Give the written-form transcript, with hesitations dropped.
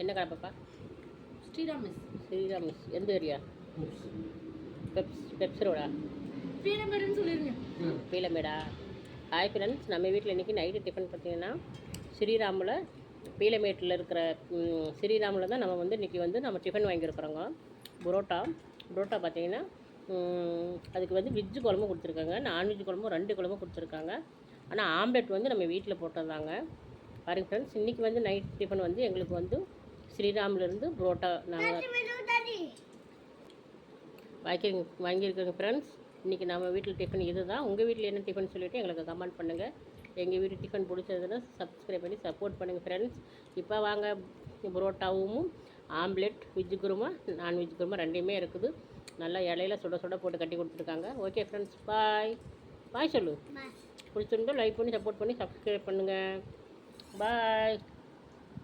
என்ன கடை பாப்பா? ஸ்ரீராம் மிஸ். ஸ்ரீராம் மிஸ். எந்த ஏரியா? பெப்ஸ் ரோடா? பீலமேடுன்னு சொல்லிருங்க. பீலமேடா? ஹாய் ஃப்ரெண்ட்ஸ், நம்ம வீட்டில் இன்றைக்கி நைட்டு டிஃபன் பார்த்தீங்கன்னா ஸ்ரீராமில் பீலமேட்டில் இருக்கிற ஸ்ரீராமில் தான் நம்ம வந்து இன்றைக்கி வந்து நம்ம டிஃபன் வாங்கியிருக்கிறோங்க. புரோட்டா பார்த்தீங்கன்னா அதுக்கு வந்து வெஜ்ஜு குழம்பு கொடுத்துருக்காங்க, நான்வெஜ் குழம்பும் 2 குழம்பும் கொடுத்துருக்காங்க. ஆனால் ஆம்லெட் வந்து நம்ம வீட்டில் போட்டதாங்க. பாருங்கள் ஃப்ரெண்ட்ஸ், இன்றைக்கி வந்து நைட் டிஃபன் வந்து எங்களுக்கு வந்து ஸ்ரீராம்லேருந்து புரோட்டா நாங்கள் வாங்கியிருக்கோங்க ஃப்ரெண்ட்ஸ். இன்றைக்கி நம்ம வீட்டில் டிஃபன் இது தான். உங்கள் வீட்டில் என்ன டிஃபன் சொல்லிவிட்டு எங்களுக்கு கமெண்ட் பண்ணுங்கள். எங்கள் வீட்டு டிஃபன் பிடிச்சதுன்னா சப்ஸ்கிரைப் பண்ணி சப்போர்ட் பண்ணுங்கள் ஃப்ரெண்ட்ஸ். இப்போ வாங்க, புரோட்டாவும் omelette, veg kurma, non veg kurma 2மே இருக்குது. நல்லா இலையில சுட சுட போட்டு கட்டி கொடுத்துருக்காங்க. ஓகே ஃப்ரெண்ட்ஸ், பாய் சொல்லு. பிடிச்சிருந்தா லைக் பண்ணி சப்போர்ட் பண்ணி சப்ஸ்கிரைப் பண்ணுங்கள். பாய்.